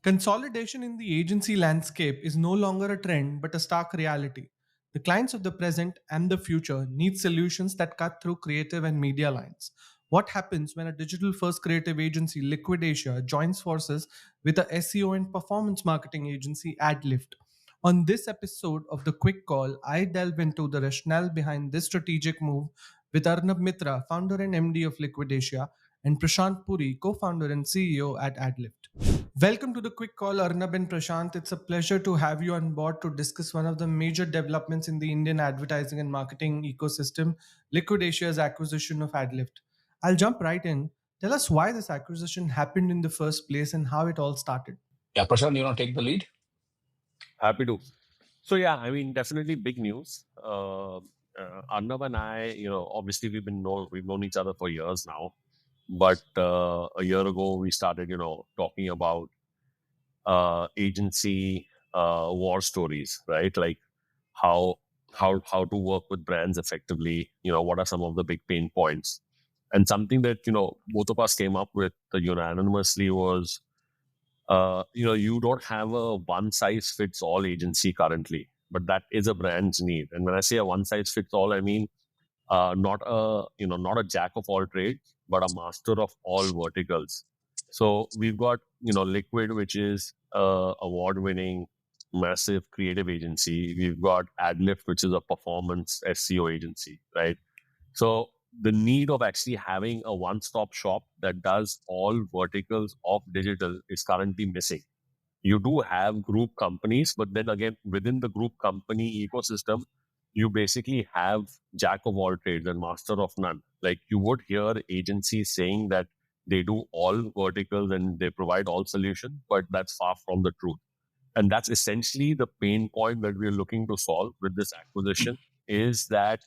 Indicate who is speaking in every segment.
Speaker 1: Consolidation in the agency landscape is no longer a trend but a stark reality. The clients of the present and the future need solutions that cut through creative and media lines. What happens when a digital first creative agency, Liqvd joins forces with a SEO and performance marketing agency, AdLift? On this episode of The Quick Call, I delve into the rationale behind this strategic move with Arnab Mitra, founder and MD of Liqvd, and Prashant Puri, co founder and CEO at AdLift. Welcome to the Quick Call, Arnab and Prashant. It's a pleasure to have you on board to discuss one of the major developments in the Indian advertising and marketing ecosystem, Liqvd's acquisition of AdLift. I'll jump right in. Tell us why this acquisition happened in the first place and how it all started.
Speaker 2: Yeah, Prashant, you want to take the lead?
Speaker 3: Happy to. So yeah, I mean, definitely big news. Arnab and I, obviously we've known each other for years now, but a year ago we started, talking about agency war stories, right? Like how to work with brands effectively. What are some of the big pain points? And something that both of us came up with unanimously was you don't have a one size fits all agency currently, but that is a brand's need. And when I say a one size fits all, I mean not a jack of all trades, but a master of all verticals. So we've got Liqvd, which is a award-winning, massive creative agency. We've got AdLift, which is a performance SEO agency, right? So the need of actually having a one-stop shop that does all verticals of digital is currently missing. You do have group companies, but then again, within the group company ecosystem, you basically have jack of all trades and master of none. Like you would hear agencies saying that they do all verticals and they provide all solutions, but that's far from the truth. And that's essentially the pain point that we're looking to solve with this acquisition is that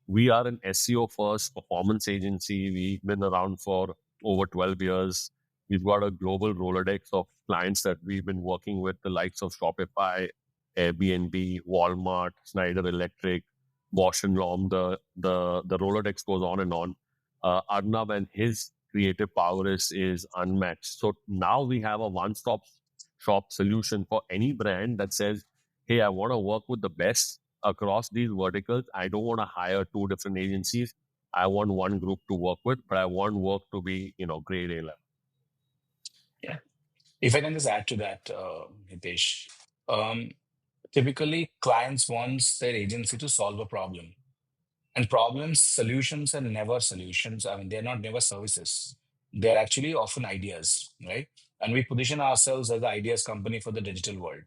Speaker 3: we are an SEO first performance agency. We've been around for over 12 years. We've got a global Rolodex of clients that we've been working with, the likes of Shopify, Airbnb, Walmart, Schneider Electric, Bosch and Lomb. The Rolodex goes on and on. Arnab and his creative power is unmatched. So now we have a one-stop shop solution for any brand that says, hey, I want to work with the best across these verticals. I don't want to hire two different agencies. I want one group to work with, but I want work to be, grade A level.
Speaker 2: Yeah. If I can just add to that, Hitesh, typically clients want their agency to solve a problem. And solutions are never solutions. I mean, they're not never services. They're actually often ideas, right? And we position ourselves as the ideas company for the digital world.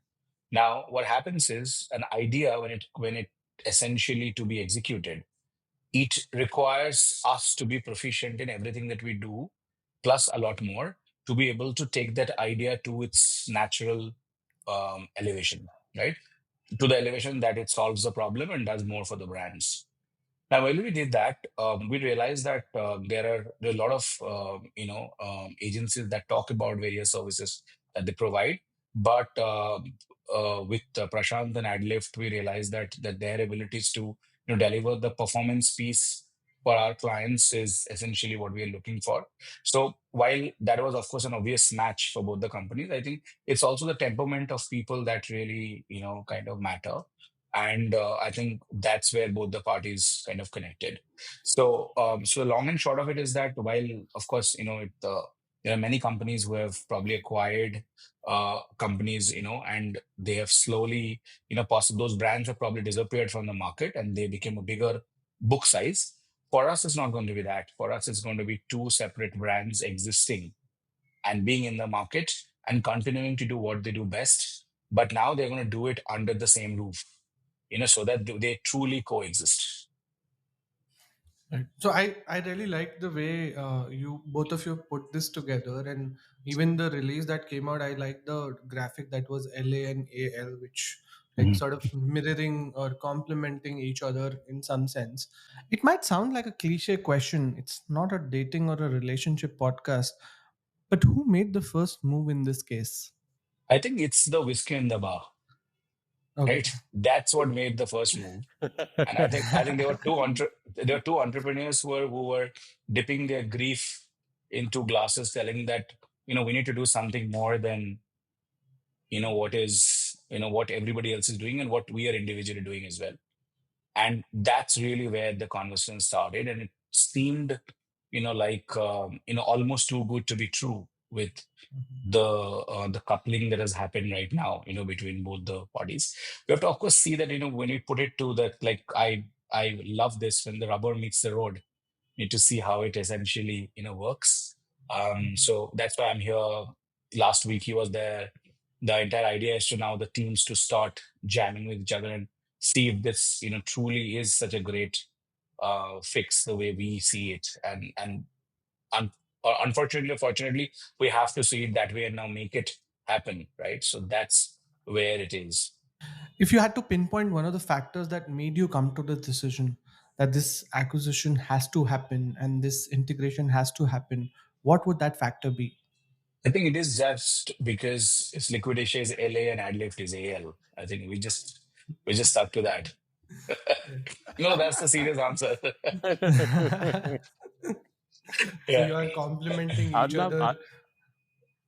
Speaker 2: Now, what happens is an idea when it essentially to be executed, it requires us to be proficient in everything that we do, plus a lot more, to be able to take that idea to its natural elevation, right? To the elevation that it solves the problem and does more for the brands. Now, while we did that, we realized that there are a lot of agencies that talk about various services that they provide, but with Prashant and AdLift, we realized that their abilities to deliver the performance piece for our clients is essentially what we are looking for. So while that was of course an obvious match for both the companies, I think it's also the temperament of people that really kind of matter. And I think that's where both the parties kind of connected. So the long and short of it is that while, of course, there are many companies who have probably acquired companies, and they have slowly, those brands have probably disappeared from the market and they became a bigger book size. For us, it's not going to be that. For us, it's going to be two separate brands existing and being in the market and continuing to do what they do best. But now they're going to do it under the same roof, so that they truly coexist.
Speaker 1: Right. So I really like the way you both of you put this together, and even the release that came out. I like the graphic that was LA and AL, which like
Speaker 2: Mhm.
Speaker 1: sort of mirroring or complementing each other in some sense. It might sound like a cliche question. It's not a dating or a relationship podcast, but who made the first move in this case?
Speaker 2: I think it's the whiskey in the bar,
Speaker 1: Okay.
Speaker 2: right? That's what made the first move. And I think there were two entrepreneurs who were dipping their grief into glasses, telling that we need to do something more than what is, what everybody else is doing and what we are individually doing as well. And that's really where the conversation started, and it seemed, like, almost too good to be true with the coupling that has happened right now, between both the parties. We have to of course see that, when we put it to that, like, I love this, when the rubber meets the road, need to see how it essentially, works. So that's why I'm here. Last week he was there. The entire idea is to now the teams to start jamming with each other and see if this, truly is such a great fix the way we see it. And un- unfortunately or fortunately, we have to see it that way and now make it happen, right? So that's where it is.
Speaker 1: If you had to pinpoint one of the factors that made you come to the decision that this acquisition has to happen and this integration has to happen, what would that factor be?
Speaker 2: I think it is just because it's Liquidation is LA and AdLift is AL. I think we just stuck to that. No, that's the serious answer.
Speaker 1: So
Speaker 2: Yeah.
Speaker 1: you are complementing each
Speaker 3: Arnab,
Speaker 1: other.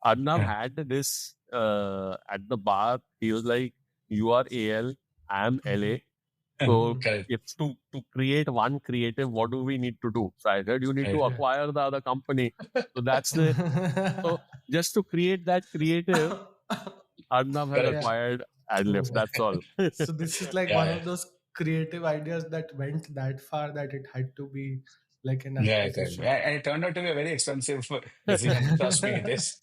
Speaker 3: Arnab
Speaker 2: Yeah.
Speaker 3: had this at the bar. He was like, "You are AL, I am LA. So
Speaker 2: Correct.
Speaker 3: if to create one creative, what do we need to do?" So I said, "You need to
Speaker 2: Right.
Speaker 1: Yeah.
Speaker 3: acquire the other company." So that's the so just to create that creative, Arnab has
Speaker 2: Correct.
Speaker 1: Yeah.
Speaker 3: acquired AdLift.
Speaker 1: Oh.
Speaker 3: That's all.
Speaker 1: So this is like one
Speaker 2: Yeah.
Speaker 1: of those creative ideas that went that far that it had to be like an
Speaker 2: Yeah. Correct.
Speaker 1: acquisition.
Speaker 2: Yeah, and it turned out to be a very expensive decision. Trust me, it is.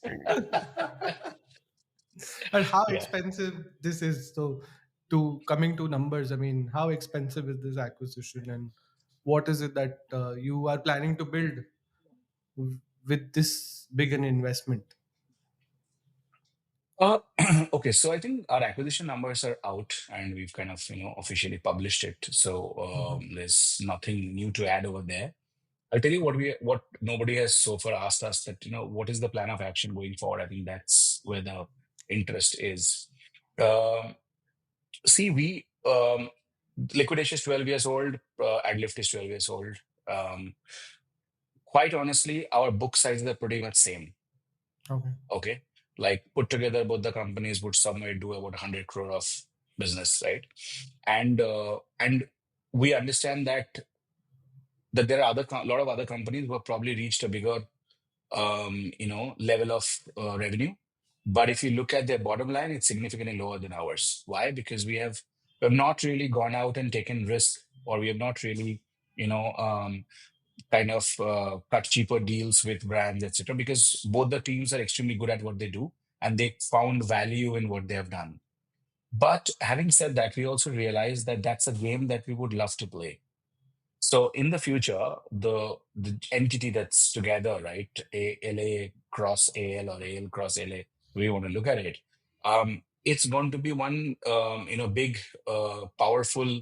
Speaker 1: And how
Speaker 2: Yeah.
Speaker 1: expensive this is? So, to coming to numbers, I mean, how expensive is this acquisition, and what is it that you are planning to build with this big an investment?
Speaker 2: Uh, okay, so I think our acquisition numbers are out and we've kind of, officially published it. So
Speaker 1: Mhm.
Speaker 2: there's nothing new to add over there. I'll tell you what nobody has so far asked us, that, what is the plan of action going forward? I think that's where the interest is. Um, See, Liquidation is 12 years old, AdLift is 12 years old. Um, quite honestly, our book sizes are pretty much same.
Speaker 1: Okay.
Speaker 2: Okay. Like, put together, both the companies would somewhere do about 100 crore of business, right? And we understand that there are lot of other companies who have probably reached a bigger level of revenue. But if you look at their bottom line, it's significantly lower than ours. Why? Because we have not really gone out and taken risk, or we have not really, you know, um, kind of cut cheaper deals with brands, etc. Because both the teams are extremely good at what they do, and they found value in what they have done. But having said that, we also realize that that's a game that we would love to play. So in the future, the entity that's together, right, LA cross AL or AL cross LA, we want to look at it. It's going to be one, big, powerful,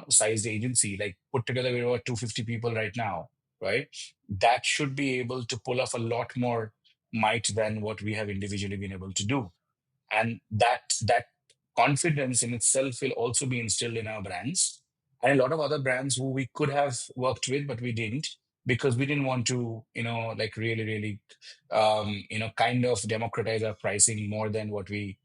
Speaker 2: sized agency. Like, put together, we're about 250 people right now, right? That should be able to pull off a lot more might than what we have individually been able to do, and that confidence in itself will also be instilled in our brands, and a lot of other brands who we could have worked with but we didn't, because we didn't want to, like, really really kind of democratize our pricing more than what we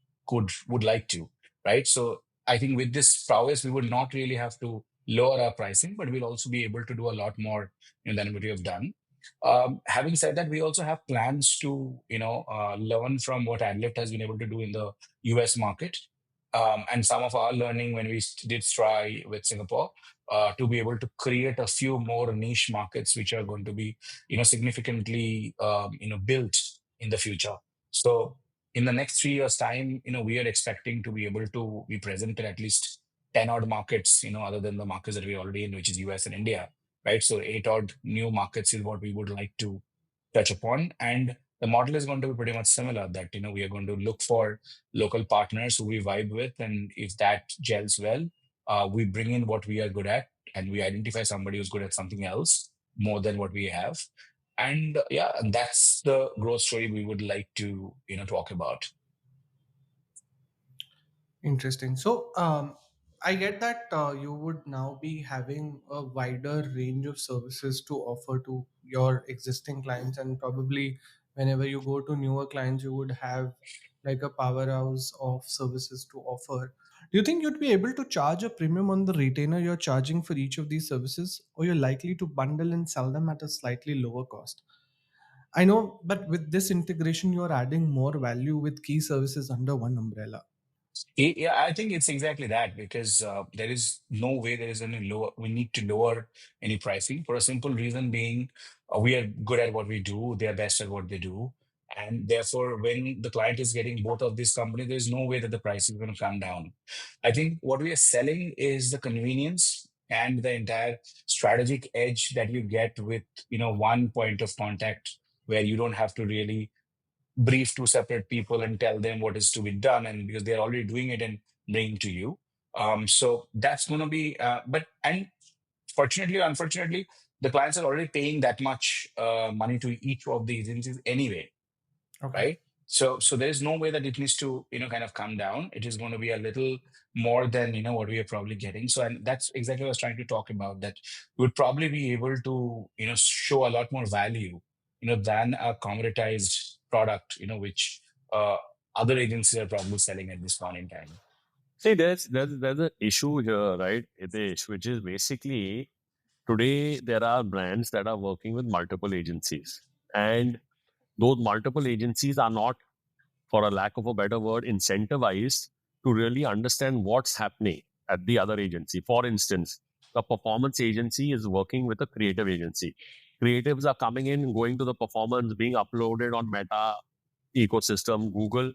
Speaker 2: would like to, right? So I think with this prowess we would not really have to lower our pricing, but we'll also be able to do a lot more, than what we have done. Having said that, we also have plans to, learn from what AdLift has been able to do in the US market, and some of our learning when we did try with Singapore, to be able to create a few more niche markets which are going to be, significantly, built in the future. So in the next 3 years' time, we are expecting to be able to be present in at least 10 odd markets, other than the markets that we're already in, which is US and India, right? So 8 odd new markets is what we would like to touch upon. And the model is going to be pretty much similar, that, we are going to look for local partners who we vibe with. And if that gels well, we bring in what we are good at, and we identify somebody who's good at something else more than what we have. And yeah, and that's the growth story we would like to, talk about.
Speaker 1: Interesting. So, I get that you would now be having a wider range of services to offer to your existing clients, and probably whenever you go to newer clients, you would have like a powerhouse of services to offer. Do you think you'd be able to charge a premium on the retainer you're charging for each of these services, or you're likely to bundle and sell them at a slightly lower cost? I know, but with this integration, you're adding more value with key services under one umbrella.
Speaker 2: Yeah, I think it's exactly that because there is no way there is any lower. We need to lower any pricing for a simple reason being we are good at what we do. They are best at what they do. And therefore, when the client is getting both of these companies, there's no way that the price is going to come down. I think what we are selling is the convenience and the entire strategic edge that you get with, one point of contact where you don't have to really brief two separate people and tell them what is to be done, and because they're already doing it and bringing to you. So that's going to be and fortunately or unfortunately, the clients are already paying that much money to each of the agencies anyway,
Speaker 1: Okay.
Speaker 2: right? So there is no way that it needs to, kind of come down. It is going to be a little more than, what we are probably getting. So, and that's exactly what I was trying to talk about, that we would probably be able to, show a lot more value, than a commoditized product, which uh, other agencies are probably selling at this point in time.
Speaker 3: See, there's an issue here, right, Hitesh, which is basically today there are brands that are working with multiple agencies, and those multiple agencies are not, for a lack of a better word, incentivized to really understand what's happening at the other agency. For instance, the performance agency is working with a creative agency. Creatives are coming in, going to the performance, being uploaded on Meta ecosystem, Google,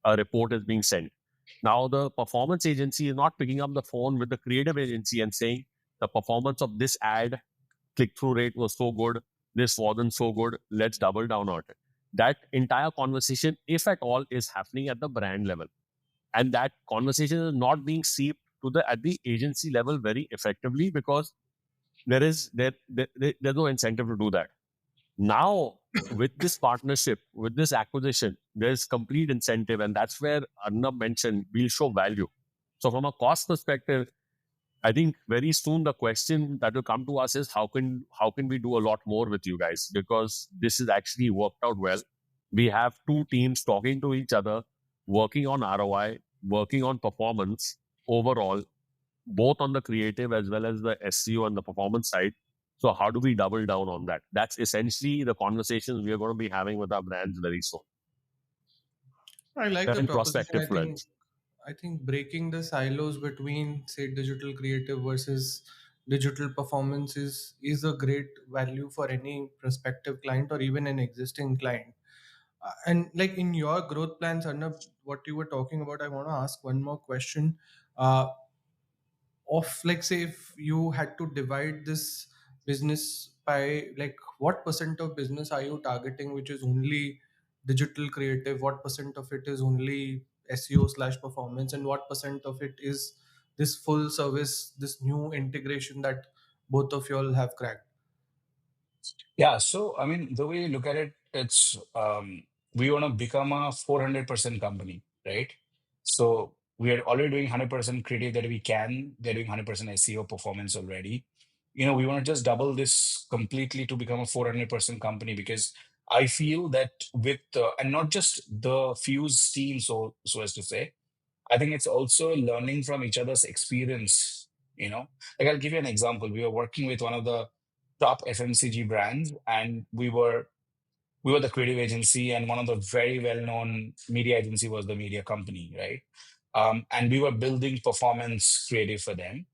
Speaker 3: a report is being sent. Now, the performance agency is not picking up the phone with the creative agency and saying the performance of this ad click through rate was so good, this wasn't so good, let's double down on it. That entire conversation, if at all, is happening at the brand level. And that conversation is not being seeped to the at the agency level very effectively because there's no incentive to do that. Now, with this partnership, with this acquisition, there's complete incentive, and that's where Arnab mentioned we'll show value. So, from a cost perspective, I think very soon the question that will come to us is how can we do a lot more with you guys, because this is actually worked out well. We have two teams talking to each other, working on ROI, working on performance overall, both on the creative as well as the SEO and the performance side. So how do we double down on that? That's essentially the conversations we are going to be having with our brands very soon.
Speaker 1: I like the
Speaker 3: And
Speaker 1: proposition.
Speaker 3: prospective clients.
Speaker 1: I think breaking the silos between, say, digital creative versus digital performance is a great value for any prospective client or even an existing client. And like in your growth plans, Arnab, what you were talking about, I want to ask one more question. Uh, of like, say, if you had to divide this business by, like, what percent of business are you targeting which is only digital creative, what percent of it is only SEO slash performance, and what percent of it is this full service, this new integration that both of you all have cracked?
Speaker 2: Yeah, so I mean, the way you look at it, it's we want to become a 400% company, right? So we are already doing 100% creative that we can. They're doing 100% SEO performance already. We want to just double this completely to become a 400% company because I feel that with and not just the Fuse team, so as to say, I think it's also learning from each other's experience. Like I'll give you an example. We were working with one of the top FMCG brands, and we were the creative agency, and one of the very well-known media agency was the media company, right? And we were building performance creative for them.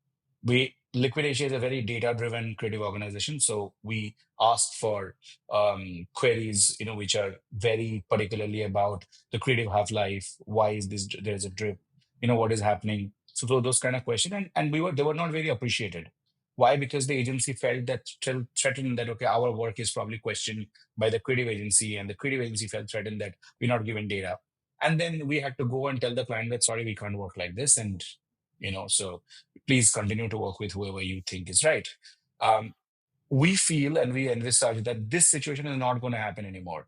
Speaker 2: Liquid Asia is a very data-driven creative organization, so we asked for queries, which are very particularly about the creative half-life. Why is this? There's a drip. What is happening? So those kind of questions, and they were not very appreciated. Why? Because the agency felt that threatened that okay, our work is probably questioned by the creative agency, and the creative agency felt threatened that we're not given data. And then we had to go and tell the client that sorry, we can't work like this, and so please continue to work with whoever you think is right. Um, we feel and we envisage that this situation is not going to happen anymore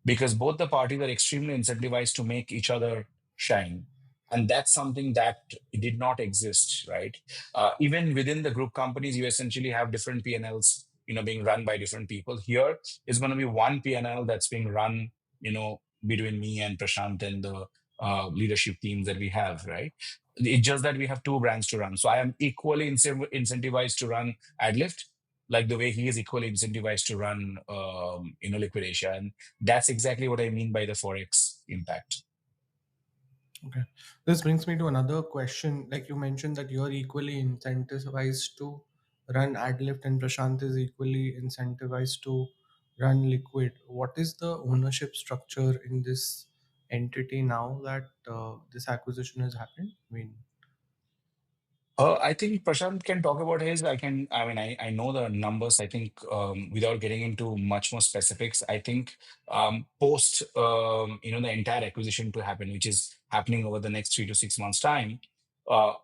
Speaker 2: because both the parties are extremely incentivized to make each other shine. And that's something that did not exist, right? Even within the group companies, you essentially have different P&Ls, being run by different people. Here is going to be one P&L that's being run, between me and Prashant and the leadership teams that we have, right? It's just that we have two brands to run. So I am equally incentivized to run AdLift, like the way he is equally incentivized to run, Liquid Asia. And that's exactly what I mean by the Forex impact.
Speaker 1: Okay. This brings me to another question. Like you mentioned that you're equally incentivized to run AdLift and Prashant is equally incentivized to run Liqvd. What is the ownership structure in this entity now that this acquisition has happened? I mean,
Speaker 2: I think Prashant can talk about his. I mean, I know the numbers. I think without getting into much more specifics, I think post, the entire acquisition to happen, which is happening over the next 3 to 6 months time,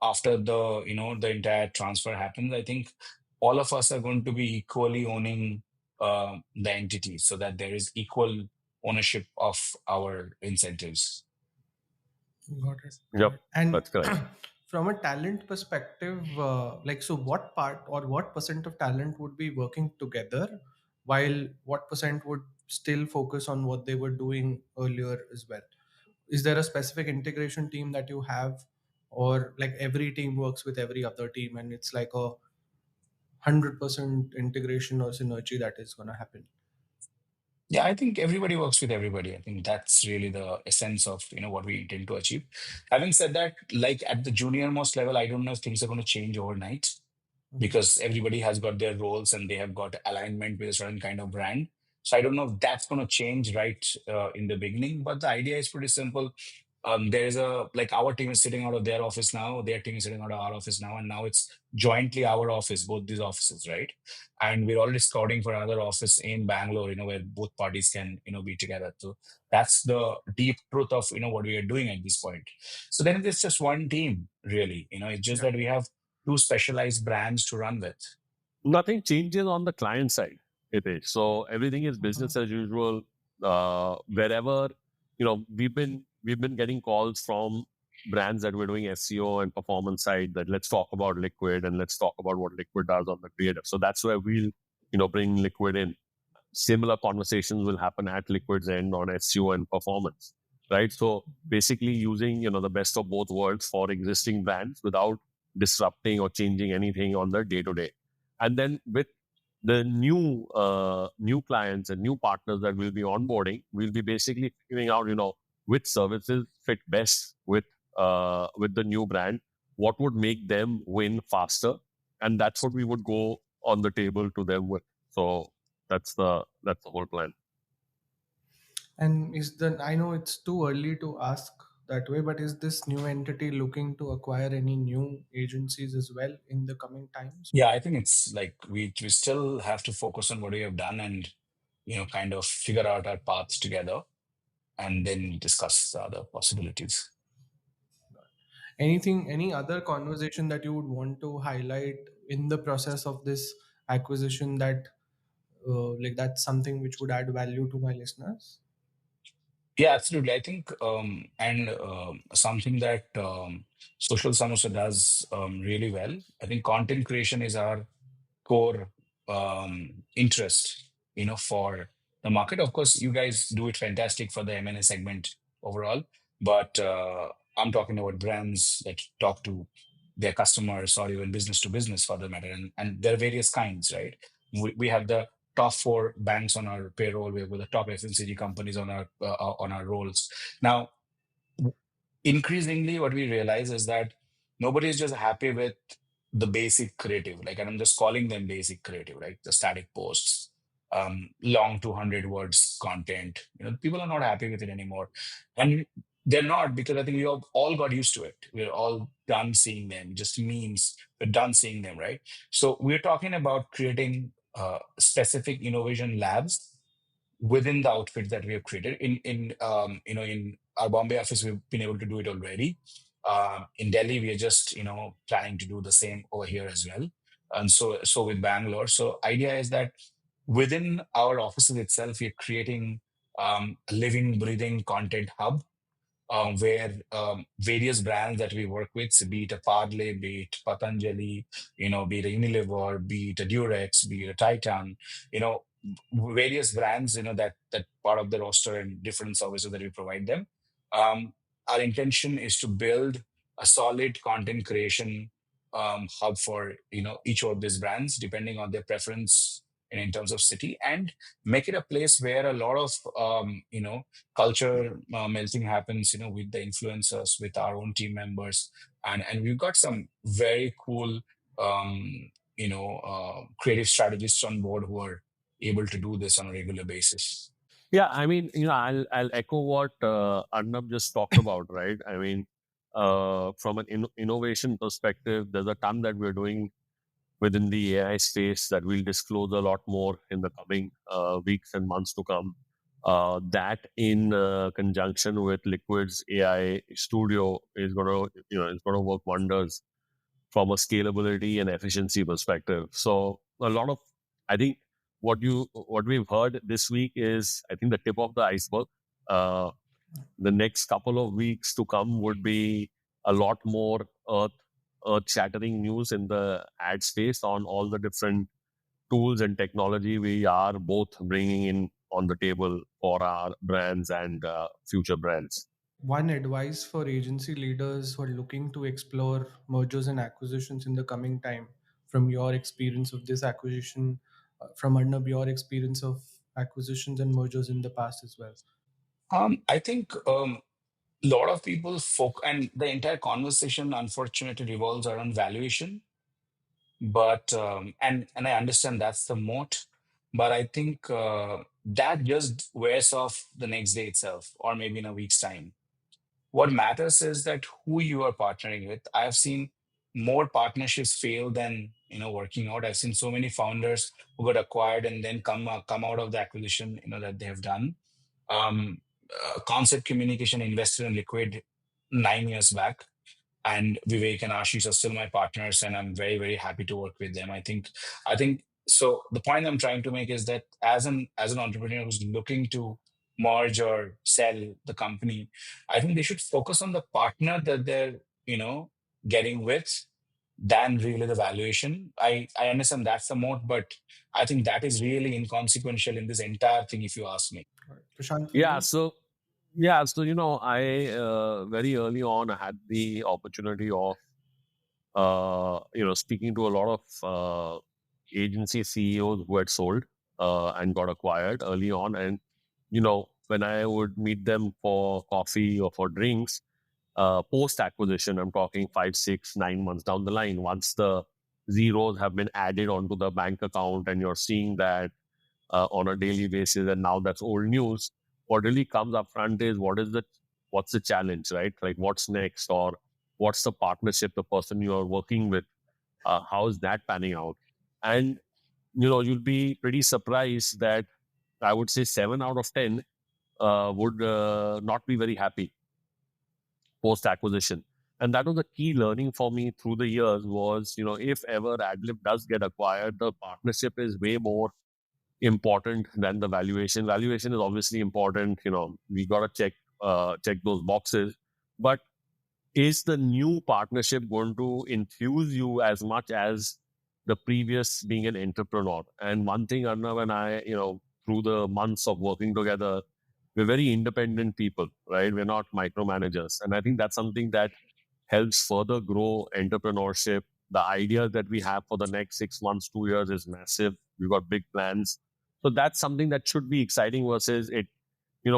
Speaker 2: after the entire transfer happens, I think all of us are going to be equally owning the entity so that there is equal ownership of our incentives.
Speaker 1: got it, got
Speaker 3: Yep,
Speaker 1: it. And
Speaker 3: that's correct.
Speaker 1: from a talent perspective, like, so what part or what percent of talent would be working together, while what percent would still focus on what they were doing earlier as well? Is there a specific integration team that you have, or like every team works with every other team and it's like a 100% integration or synergy that is going to happen?
Speaker 2: Yeah, I think everybody works with everybody. I think that's really the essence of what we intend to achieve. Having said that, like at the junior most level, I don't know if things are going to change overnight
Speaker 1: Mhm.
Speaker 2: because everybody has got their roles and they have got alignment with a certain kind of brand. So I don't know if that's going to change right in the beginning, but the idea is pretty simple. There's a like our team is sitting out of their office now, their team is sitting out of our office now, and now it's jointly our office, both these offices, right? And we're already scouting for another office in Bangalore, where both parties can, be together. So that's the deep truth of, what we are doing at this point. So then it's just one team, really. It's just
Speaker 1: Yeah.
Speaker 2: that we have two specialized brands to run with.
Speaker 3: Nothing changes on the client side, Hitesh. So everything is
Speaker 1: Mhm.
Speaker 3: business as usual. Wherever we've been getting calls from brands that we're doing SEO and performance side that let's talk about Liqvd and let's talk about what Liqvd does on the creative. So that's where we'll bring Liqvd in. Similar conversations will happen at Liqvd's end on SEO and performance, right? So basically using the best of both worlds for existing brands without disrupting or changing anything on the day to day. And then with the new clients and new partners that we'll be onboarding, we'll be basically figuring out which services fit best with the new brand, what would make them win faster, and that's what we would go on the table to them with. So that's the whole plan.
Speaker 1: And is the, I know it's too early to ask that way, but is this new entity looking to acquire any new agencies as well in the coming times?
Speaker 2: Yeah, I think it's like we still have to focus on what we have done and kind of figure out our paths together and then discuss the other possibilities.
Speaker 1: Anything, any other conversation that you would want to highlight in the process of this acquisition that like that's something which would add value to my listeners?
Speaker 2: Yeah, absolutely. I think and something that Social Samosa does really well. I think content creation is our core interest, for the market. Of course, you guys do it fantastic for the M&A segment overall, but I'm talking about brands that talk to their customers or even business to business for the matter. And there are various kinds, right? We have the top four banks on our payroll. We have the top FMCG companies on our rolls. Now, increasingly what we realize is that nobody is just happy with the basic creative, like, and I'm just calling them basic creative, like the static posts, long 200 words content. People are not happy with it anymore, and they're not, because I think we have all got used to it. We're all done seeing them, just memes. We're done seeing them, right? So we're talking about creating specific innovation labs within the outfits that we have created. In our Bombay office, we've been able to do it already. In Delhi, we are just planning to do the same over here as well. And so with Bangalore. So idea is that within our offices itself, we're creating a living, breathing content hub, where various brands that we work with, so be it a Parle, be it Patanjali, be it a Unilever, be it a Durex, be it a Titan, various brands, that part of the roster and different services that we provide them. Um, our intention is to build a solid content creation hub for each of these brands, depending on their preference in terms of city, and make it a place where a lot of culture melting happens. With the influencers, with our own team members, and we've got some very cool creative strategists on board who are able to do this on a regular basis.
Speaker 3: Yeah, I mean, I'll echo what Arnab just talked about, right? I mean, from an innovation perspective, there's a ton that we're doing within the AI space that we'll disclose a lot more in the coming weeks and months to come. That in conjunction with Liqvd's AI studio is going to work wonders from a scalability and efficiency perspective. So a lot of, I think what we've heard this week is, I think, the tip of the iceberg. Uh, the next couple of weeks to come would be a lot more earth shattering news in the ad space on all the different tools and technology we are both bringing in on the table for our brands and future brands.
Speaker 1: One advice for agency leaders who are looking to explore mergers and acquisitions in the coming time, from your experience of this acquisition, from Arnab, your experience of acquisitions and mergers in the past as well.
Speaker 2: I think a lot of people and the entire conversation, unfortunately, revolves around valuation. But and I understand that's the moat, but I think that just wears off the next day itself, or maybe in a week's time. What matters is that who you are partnering with. I've seen more partnerships fail than working out. I've seen so many founders who got acquired and then come out of the acquisition that they have done. Um, Concept Communication invested in Liqvd 9 years back, and Vivek and Ashish are still my partners, and I'm very, very happy to work with them. I think so. The point I'm trying to make is that as an entrepreneur who's looking to merge or sell the company, I think they should focus on the partner that they're getting with than really the valuation. I understand that's the moat, but I think that is really inconsequential in this entire thing, if you ask me.
Speaker 1: All right. Prashant, for
Speaker 3: Yeah,
Speaker 1: you?
Speaker 3: so I very early on I had the opportunity of speaking to a lot of agency CEOs who had sold and got acquired early on. And, when I would meet them for coffee or for drinks, post acquisition, I'm talking 5, 6, 9 months down the line, once the zeros have been added onto the bank account and you're seeing that on a daily basis, and now that's old news. What really comes up front is what's the challenge, right? Like what's next, or what's the partnership, the person you are working with, how is that panning out? And you'll be pretty surprised that I would say 7 out of 10 would not be very happy post acquisition. And that was a key learning for me through the years was, if ever AdLift does get acquired, the partnership is way more important than the valuation. Valuation is obviously important. We got to check those boxes. But is the new partnership going to infuse you as much as the previous being an entrepreneur? And one thing Arnav and I, through the months of working together, we're very independent people, right? We're not micromanagers. And I think that's something that helps further grow entrepreneurship. The idea that we have for the next 6 months, 2 years is massive. We've got big plans. So that's something that should be exciting versus it,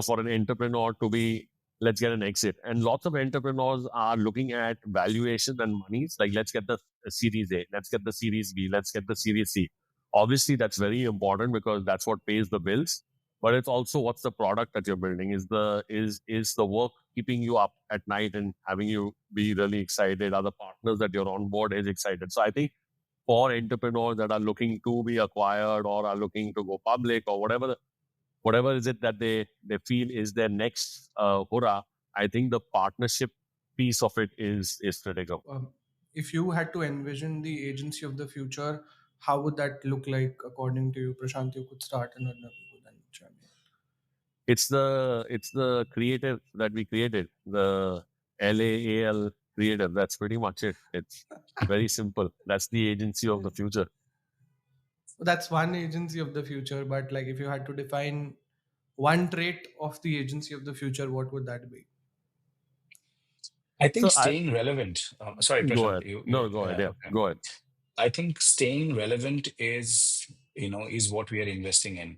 Speaker 3: for an entrepreneur to be, let's get an exit. And lots of entrepreneurs are looking at valuation and monies, like let's get the Series A, let's get the Series B, let's get the Series C. Obviously, that's very important because that's what pays the bills. But it's also what's the product that you're building. Is the work keeping you up at night and having you be really excited? Are the partners that you're on board is excited? So I think for entrepreneurs that are looking to be acquired or are looking to go public or whatever is it that they feel is their next hurrah, I think the partnership piece of it is critical.
Speaker 1: If you had to envision the agency of the future, how would that look like according to you? Prashant, you could start, and Arnab, you could then chime in.
Speaker 3: It's the creative that we created, the LAAL creative. That's pretty much it. It's very simple. That's the agency of the future.
Speaker 1: That's one agency of the future, but like if you had to define one trait of the agency of the future, what would that be?
Speaker 2: I think
Speaker 3: So I
Speaker 2: staying relevant. Sorry,
Speaker 3: go
Speaker 2: Prashant.
Speaker 3: ahead. No, go ahead. Yeah,
Speaker 2: Okay.
Speaker 3: go ahead.
Speaker 2: I think staying relevant is, is what we are investing in.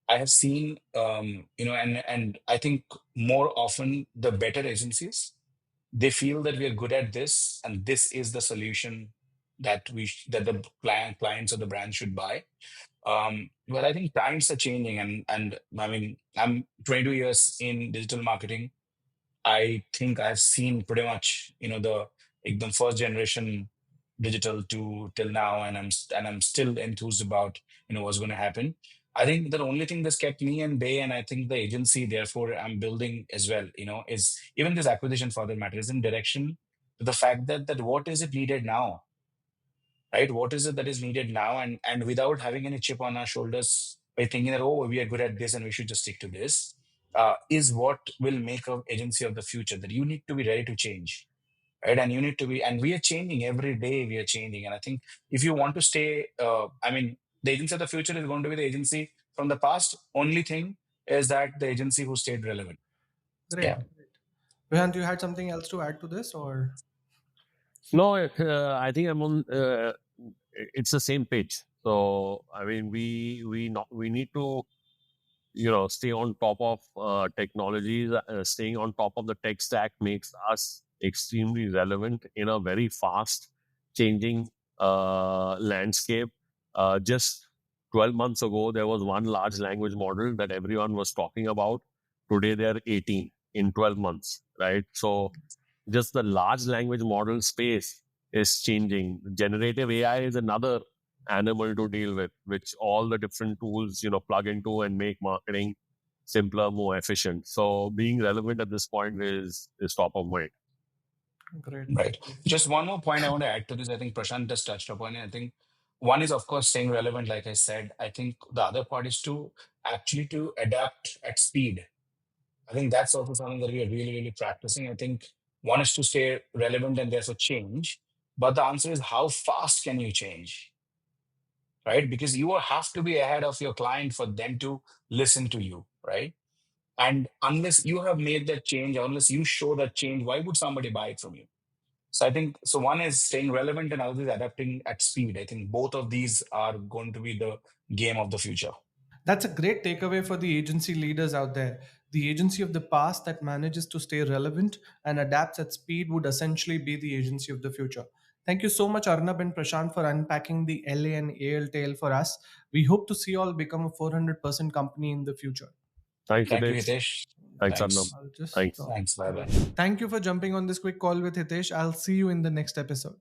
Speaker 2: I have seen, and I think more often the better agencies, they feel that we are good at this, and this is the solution that that the clients or the brand should buy. But I think times are changing, and I mean, I'm 22 years in digital marketing. I think I've seen pretty much, the first generation digital to till now, and I'm still enthused about what's going to happen. I think the only thing that's kept me in bay, and I think the agency, therefore, I'm building as well, is even this acquisition for that matter is in direction to the fact that what is it needed now, right? What is it that is needed now, and without having any chip on our shoulders by thinking that, oh, we are good at this and we should just stick to this, is what will make an agency of the future. That you need to be ready to change, right? And you need to be, and we are changing every day. We are changing, and I think if you want to stay, I mean, the agency of the future is going to be the agency from the past. Only thing is that the agency who stayed relevant.
Speaker 1: Great.
Speaker 2: Yeah.
Speaker 1: Great. Rehan, you had something else to add to this, or?
Speaker 3: No, I think I'm on. It's the same page. So I mean, we need to stay on top of technologies. Staying on top of the tech stack makes us extremely relevant in a very fast changing landscape. Just 12 months ago, there was one large language model that everyone was talking about. Today, there are 18 in 12 months, right? So just the large language model space is changing. Generative AI is another animal to deal with, which all the different tools, plug into and make marketing simpler, more efficient. So being relevant at this point is top of mind.
Speaker 1: Great.
Speaker 2: Right. Just one more point I want to add to this. I think Prashant just touched upon it. I think one is, of course, staying relevant, like I said. I think the other part is to actually to adapt at speed. I think that's also something that we are really, really practicing. I think one is to stay relevant and therefore change. But the answer is how fast can you change, right? Because you have to be ahead of your client for them to listen to you, right? And unless you have made that change, unless you show that change, why would somebody buy it from you? So I think so. One is staying relevant, and other is adapting at speed. I think both of these are going to be the game of the future.
Speaker 1: That's a great takeaway for the agency leaders out there. The agency of the past that manages to stay relevant and adapts at speed would essentially be the agency of the future. Thank you so much, Arnab and Prashant, for unpacking the LA and AL tale for us. We hope to see you all become a 400% company in the future.
Speaker 3: Thanks,
Speaker 2: Thank you,
Speaker 3: Hitesh.
Speaker 2: Hitesh.
Speaker 3: Thanks, Arnab.
Speaker 2: Thanks.
Speaker 1: I'll just
Speaker 3: Thanks.
Speaker 1: stop.
Speaker 2: Thanks. Bye bye.
Speaker 1: Thank you for jumping on this quick call with Hitesh. I'll see you in the next episode.